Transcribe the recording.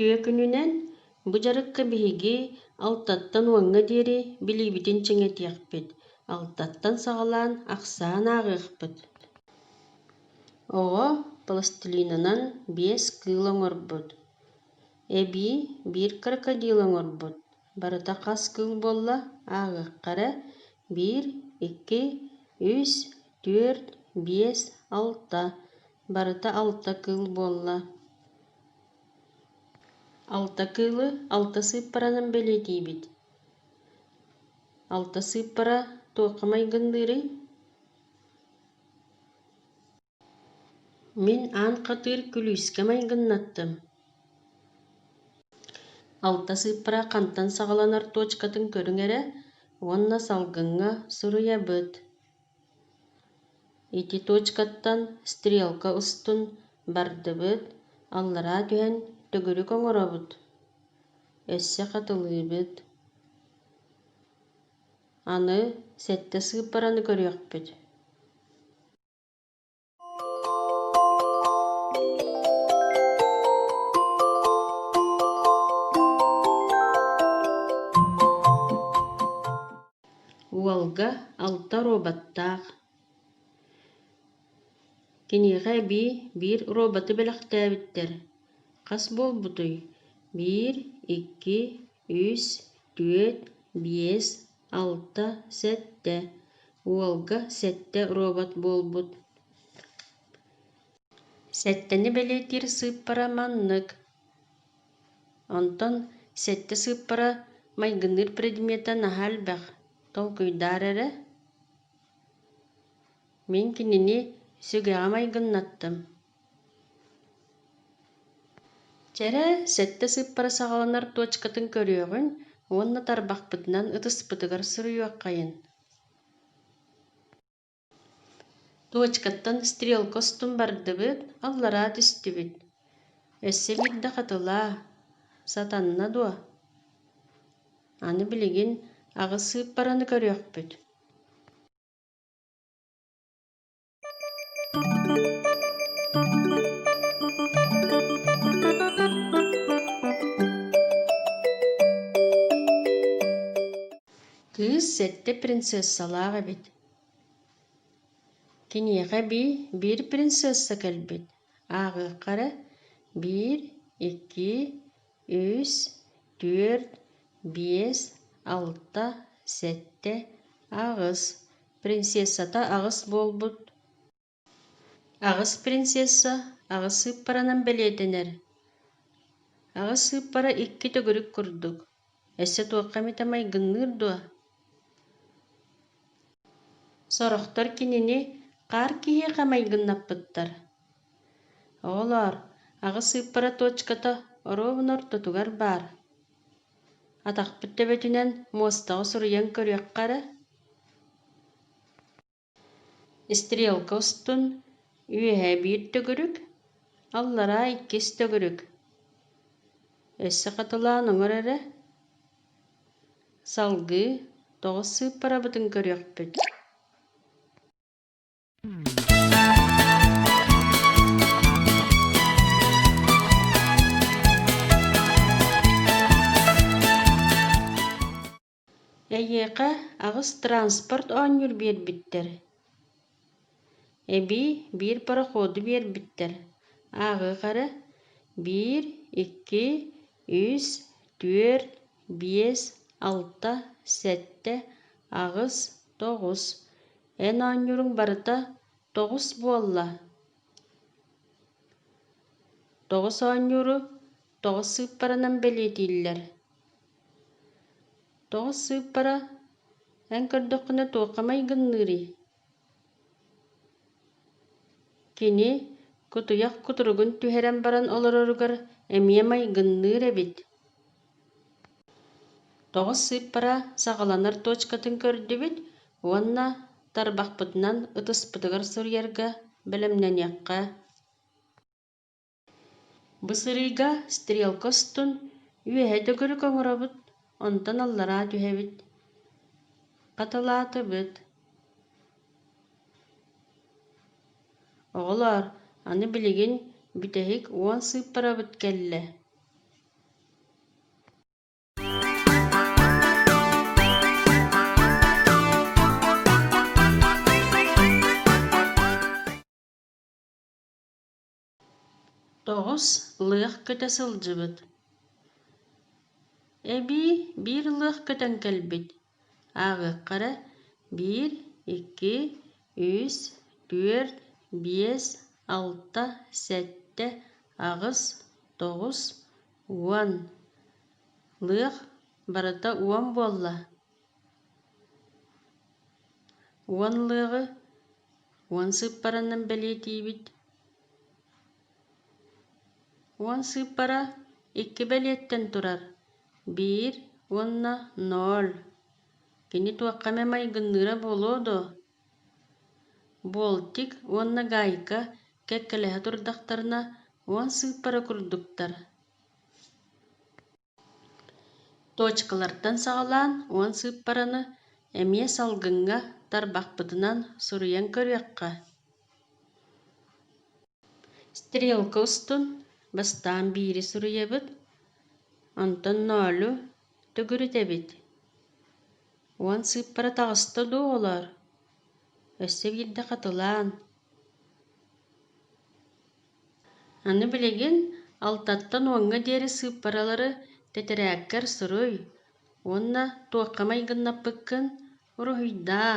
Үтүө күнүнен бу жарыкка биһиги алтаттан уаңҥа диэри билиибитин чэҥэтиэхпит, алтаттан саҕалаан ахсаан ааҕыахпыт. Оҕо пластилинанан 5 кыыл оҥорбут. Эбии биир крокодил оҥорбут. Барыта хас кыыл буолла ааҕыаххара 1, 2, 3, 4, 5, 6. Барыта 6 кыыл буолла. 6 кыылы 6 сыыппаранан бэлиэтиибит. 6 сыыппара туохха майгынныырый. Мин аан хатыыр күлүүскэ майгыннаттым. 6 сыыппара хантан саҕаланар точкатын көрүҥэрэ, уонна салгыҥҥа суруйабыт. Ити точкаттан стрелка устун бардыбыт, аллараа түһэн төгүрүк оҥоробут. Өссө хатылыыбыт. Аны 7 сыыппараны көрүөхпүт. Уолга 6 роботтаах. Киниэхэ эбии биир роботы бэлэхтээбиттэр. Хас буолбутуй. 1, 2, 3, 4, 5, 6, 7. Уолга 7 робот буолбут. 7-ни бэлиэтиир сыыппара маннык. Онтон 7 сыыппара майгынныыр предмета наһаалбах. Толкуйдаар эрэ. Мин кинини сүгэҕэ майгыннаттым. Чэрэ 7 сыыппара саҕаланар точкатын көрүөҕүн, уонна тарбахпытынан ытыспытыгар суруйуоххайын. Точкаттан стрелка устун бардыбыт, аллараа түстүбүт. Өссө биирдэ хатылаа, сатанна дуо. Аны билигин аҕыс сыыппараны көрүөхпүт. Кыыс 7 принцессалаах эбит. Киниэхэ биир принцесса кэлбит. Ааҕыаххара 1, 2, 3, 4, 5, 6, 7. Аҕыс. Принцессата аҕыс буолбут. Аҕыс принцесса аҕыс сыыппаранан бэлиэтинэр. Аҕыс сыыппара 2 төгүрүк курдук. Өссө туохха эмиэ майгынныыр дуо. Сорохтор кинини хаар киһиэхэ майгыннаппыттар. Оҕолоор, аҕыс сыыппара точката оруобун ортотугар баар. Атахпыт төбөтүнэн муостаҕа суруйан көрүөххара. Стрелка устун үөһэ 1 төгүрүк, аллараа 2 төгүрүк. Өссө хатылаан оҥор эрэ. Салгыы 9 сыыппарабытын көрүөхпүт. Эйиэхэ аҕыс транспорт оонньур биэрбиттэр. Эбии биир пароходу биэрбиттэр. Ааҕыахара 1, 2, 3, 4, 5, 6, 7. Аҕыс 9. Эн оонньуруҥ барыта 9 буолла. 9 оонньууру 9 сыыппаранан бэлиэтииллэр. 9 сыыппара эн көрдөххүнэ туохха майгынныырый. Кини кутуйах кутуругун түһэрэн баран олороругар эмиэ майгынныыр эбит. 9 сыыппара саҕаланар точкатын көрдүбүт, уонна тарбахпытынан ытыспытыгар суруйарга бэлэмнэниэххэ. Бысырыыга стрелка устун үөһэ төгүрүк оҥоробут, онтон аллараа түһэбит. Хатылаатыбыт. Оҕолоор, аны билигин бүтэһик 10 сыыппарабыт кэллэ. Тоҕус лыах көтө сылдьыбыт. Эбии биир лыах көтөн кэлбит. Ааҕыаххара 1, 2, 3, 4, 5, 6, 7, аҕыс, 9, 10. Лыах барыта 10 буолла. 10 лыаҕы 10 сыыппаранан бэлиэтиибит. 10 сыыппара 2 бэлиэттэн турар. 1, уонна 0. Кини туаққаме майгынныра буолуоду. Буолтик уонна гайка кэккэлэһэ турдахтарына 10 сыыппара курдуктар. Точкалартан саҕалаан 10 сыыппараны эмиэ салгыҥҥа тарбахпытынан суруйан көрүөххэ. Стрелка устун бастаан биири суруйабыт, онтон 0 түгүрүтэбит. 10 сыыппара таҕыста дуу олор. Өссө биирдэ хатылаан. Аны билигин алтаттан уонга диэри сыыппаралары тэтэрээккэр суруй, уонна туохха майгыннаппыккын уруһуйдаа.